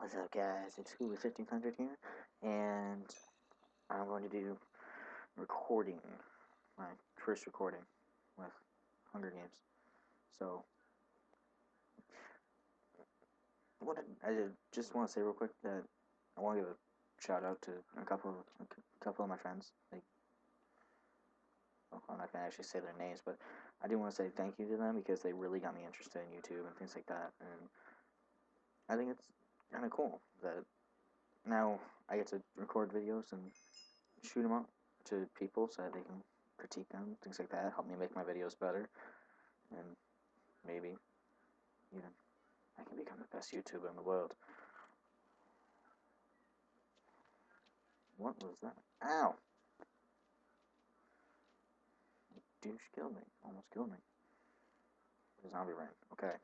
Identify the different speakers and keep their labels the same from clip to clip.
Speaker 1: What's up, guys? It's Hoover 1500 here, and I'm going to do recording, my first recording with Hunger Games. So, I just want to say real quick that I want to give a shout out to a couple of my friends. I'm not gonna actually say their names, but I do want to say thank you to them because they really got me interested in YouTube and things like that. And I think it's kind of cool that now I get to record videos and shoot them up to people so that they can critique them, things like that, help me make my videos better, and maybe even I can become the best YouTuber in the world. What was that? Ow! Douche killed me. Almost killed me. Zombie rain. Okay.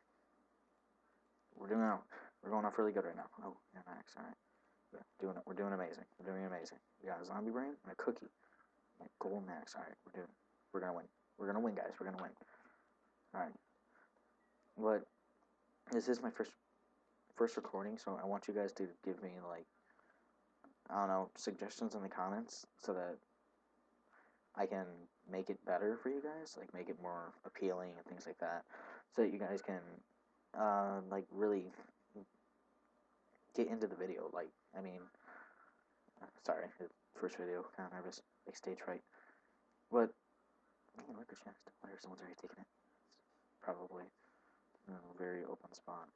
Speaker 1: We're doing out. We're going off really good right now. Oh, yeah, Max. Alright. Yeah, doing it. We're doing amazing. We're doing amazing. We got a zombie brain and a cookie. And gold max. Alright, we're gonna win. We're gonna win, guys. We're gonna win. Alright. But this is my first recording, so I want you guys to give me, like, I don't know, suggestions in the comments so that I can make it better for you guys, like make it more appealing and things like that, so that you guys can like really get into the video. Like, I mean, sorry, first video, kind of nervous, like stage fright. But look at chest. I wonder if someone's already taken it. Probably in a very open spot.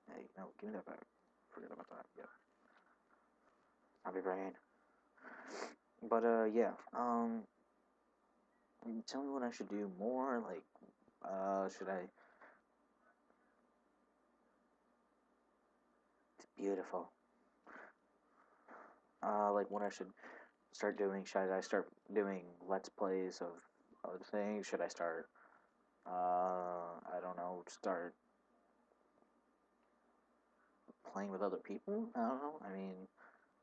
Speaker 1: Hey, no, give me that back. Forget about that. Yep. Zombie brain. But yeah. Tell me what I should do more. Like, should I? It's beautiful. Like what I should start doing. Should I start doing let's plays of other things? Should I start? I don't know. Start playing with other people. I don't know. I mean,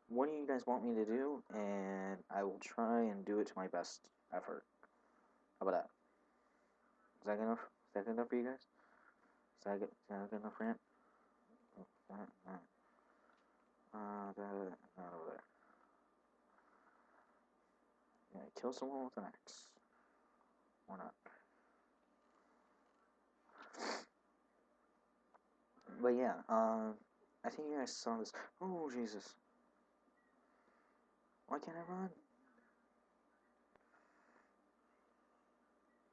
Speaker 1: what do you guys want me to do? And I will try and do it to my best effort. How about that? Is that good enough? Is that good enough for you guys? Is that good enough rant? Oh, not over there. Yeah, kill someone with an axe. Or not. But yeah, I think you guys saw this. Oh, Jesus. Why can't I run?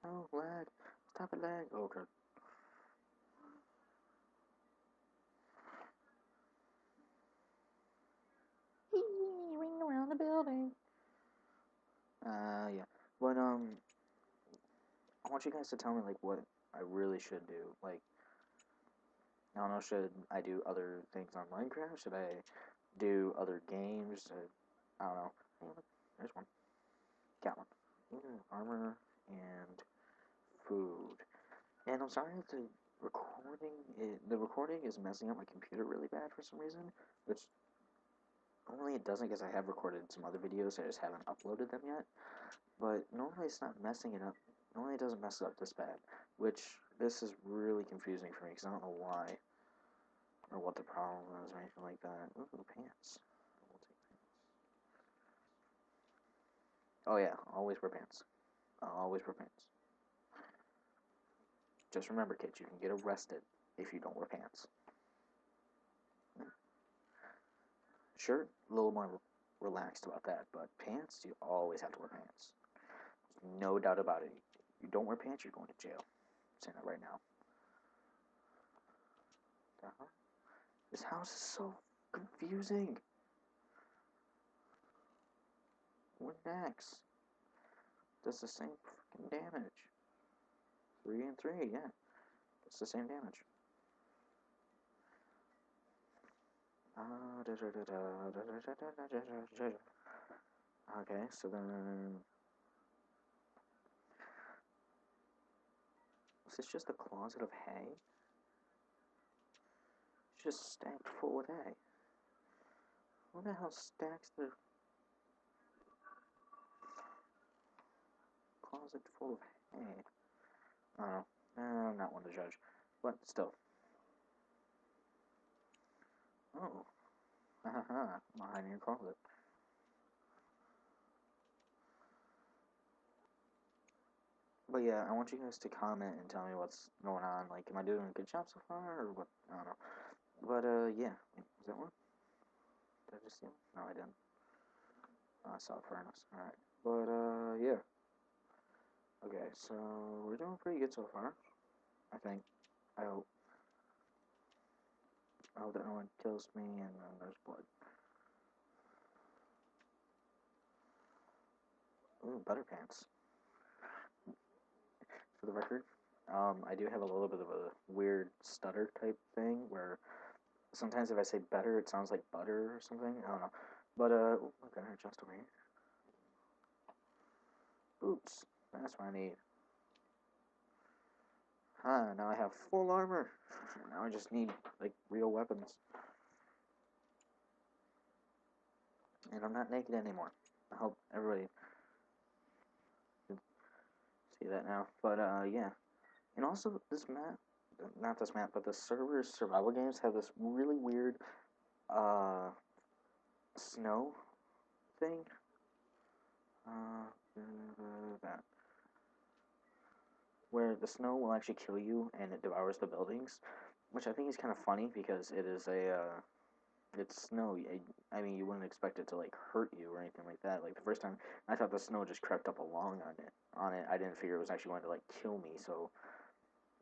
Speaker 1: Oh, lag. Stop it, lag. Oh, okay. Ring around the building. Yeah. But, I want you guys to tell me, like, what I really should do. Like, I don't know, should I do other things on Minecraft? Should I do other games? I don't know. Hey, look, there's one. Got one. Armor and food. And I'm sorry if the recording is messing up my computer really bad for some reason, which normally it doesn't because I have recorded some other videos, I just haven't uploaded them yet. But normally it's not messing it up. Normally it doesn't mess it up this bad, which this is really confusing for me because I don't know why or what the problem is or anything like that. Ooh, pants. We'll take pants. Oh yeah, always wear pants. Always wear pants. Just remember, kids, you can get arrested if you don't wear pants. Shirt, a little more relaxed about that, but pants, you always have to wear pants. No doubt about it. You don't wear pants, you're going to jail. I'm saying that right now. This house is so confusing. What next? Does the same freaking damage. 3 and 3, yeah. It's the same damage. Okay, so then... Is this just a closet of hay? It's just stacked full of hay. Who the hell stacks the closet full of hay? I don't know. I'm not one to judge. What? Still. Oh. Haha. I'm hiding in your closet. But yeah, I want you guys to comment and tell me what's going on. Like, am I doing a good job so far, or what? I don't know. But yeah. Wait, was that one? Did I just see one? No, I didn't. Oh, I saw a furnace. All right. But yeah. Okay, so we're doing pretty good so far. I think. I hope. I hope that no one kills me and then there's blood. Ooh, butter pants. For the record, I do have a little bit of a weird stutter type thing where sometimes if I say better, it sounds like butter or something. I don't know. But, look, I adjust over here. Boots. That's what I need. Huh, now I have full armor. Now I just need, like, real weapons. And I'm not naked anymore. I hope everybody can see that now. But, yeah. And also, this map, not this map, but the server's survival games have this really weird, snow thing. That. Where the snow will actually kill you and it devours the buildings, which I think is kind of funny because it is it's snow. I mean, you wouldn't expect it to like hurt you or anything like that. Like the first time, I thought the snow just crept up along on it. I didn't figure it was actually going to like kill me. So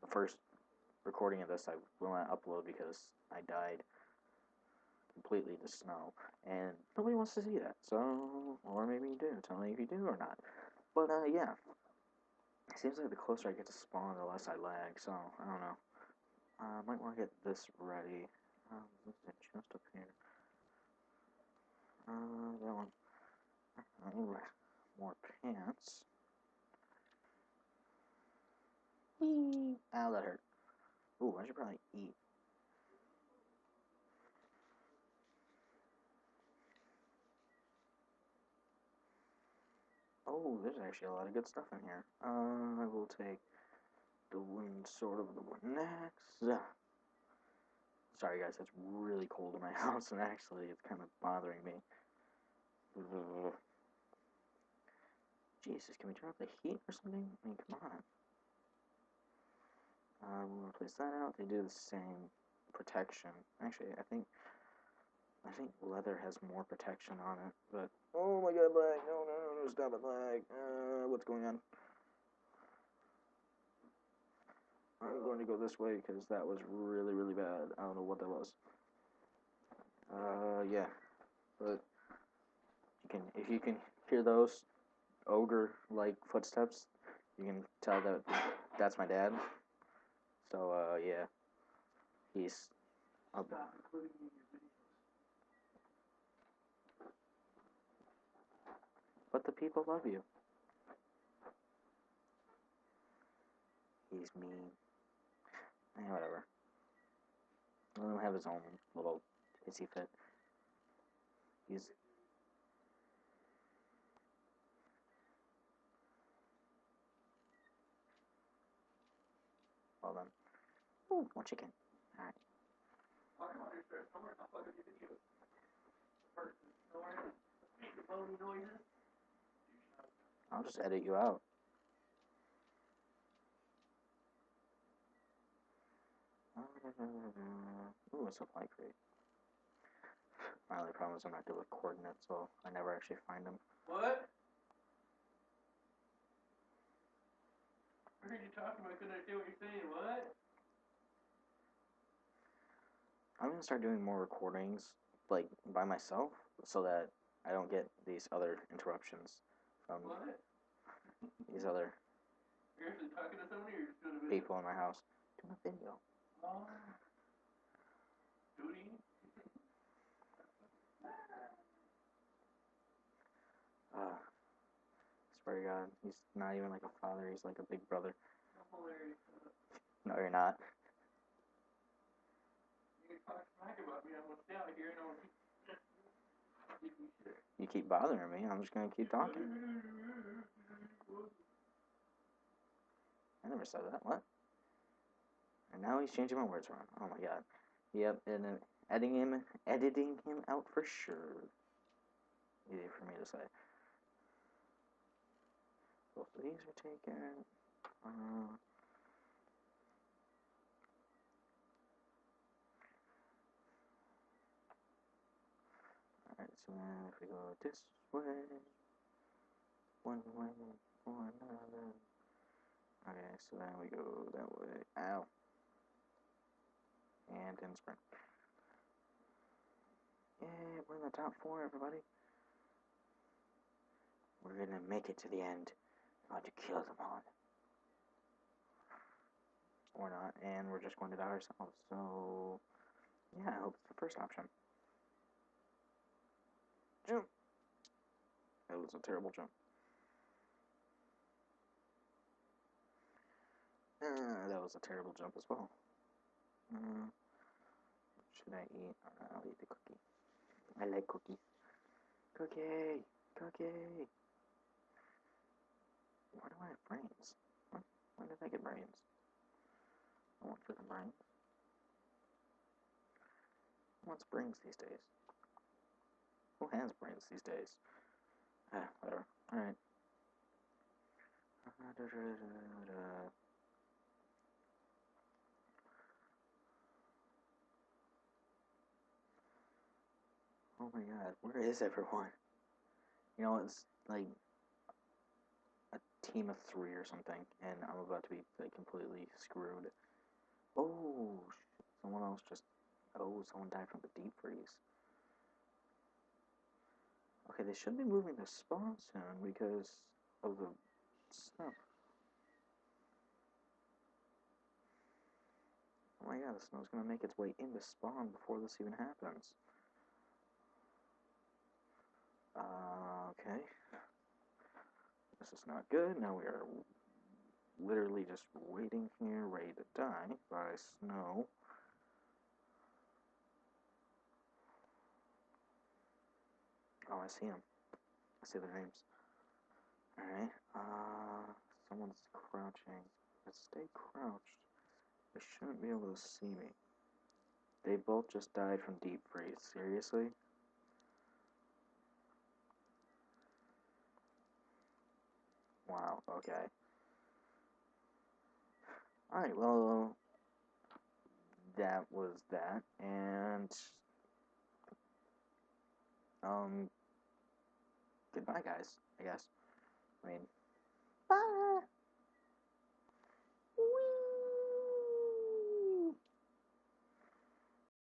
Speaker 1: the first recording of this, I will not upload because I died completely to snow, and nobody wants to see that. So, or maybe you do. Tell me if you do or not. But yeah. It seems like the closer I get to spawn, the less I lag, so I don't know. I might want to get this ready. What's it just up here? That one. I need more pants. Whee! Ow, that hurt. Ooh, I should probably eat. Oh, there's actually a lot of good stuff in here. I will take the wooden sword of the one next. Sorry guys, it's really cold in my house, and actually it's kind of bothering me. Jesus, can we turn up the heat or something? I mean, come on. We'll replace that out. They do the same protection. Actually, I think leather has more protection on it. But oh my god, lag! No, no, no, no! Stop it, lag! What's going on? I'm going to go this way because that was really, really bad. I don't know what that was. Yeah, but if you can hear those ogre-like footsteps, you can tell that that's my dad. So, yeah, he's up. But the people love you. He's mean. Whatever. Let him have his own little hissy fit. He's... Well then. Ooh, more chicken. Alright. I'll just edit you out. Ooh, a supply crate. My only problem is I'm not good with coordinates, so I never actually find them.
Speaker 2: What? I heard you talking about, couldn't I hear what you're saying? What?
Speaker 1: I'm gonna start doing more recordings, like, by myself, so that I don't get these other interruptions from these other
Speaker 2: You're actually talking to somebody or you're just doing a video?
Speaker 1: people in my house. Doing a video.
Speaker 2: Oh. Duty?
Speaker 1: Swear to God, he's not even like a father, he's like a big brother.
Speaker 2: I'm hilarious.
Speaker 1: No, you're not.
Speaker 2: You can talk smack about me, I'm gonna stay out here and I'll
Speaker 1: You keep bothering me, I'm just gonna keep talking. I never said that. What? And now Oh, he's changing my words around. Oh my god. Yep, and then editing him out for sure. Easy for me to say. Both of these are taken. Alright, so then if we go this way, one way or another. Okay, so then we go that way. Ow. And then sprint. Yeah, we're in the top 4, everybody. We're gonna make it to the end. I'm going to kill them all. Or not, and we're just going to die ourselves. So, yeah, I hope it's the first option. Jump! That was a terrible jump. That was a terrible jump as well. Should I eat? I'll eat the cookie. I like cookies. Cookie! Cookie! Why do I have brains? When did I get brains? I want freaking brains. Who wants brains these days? Who has brains these days? Whatever. Alright. Oh my god, where is everyone? You know, it's like a team of 3 or something, and I'm about to be like completely screwed. Oh, someone else just. Oh, someone died from the deep freeze. Okay, they should be moving to spawn soon because of the snow. Oh my god, the snow's gonna make its way into spawn before this even happens. Okay. This is not good. Now we are literally just waiting here, ready to die by snow. Oh, I see them. I see their names. Alright, someone's crouching. Let's stay crouched. They shouldn't be able to see me. They both just died from deep freeze. Seriously? Wow, okay. Alright, well, that was that, and, goodbye, guys, I guess. I mean, bye!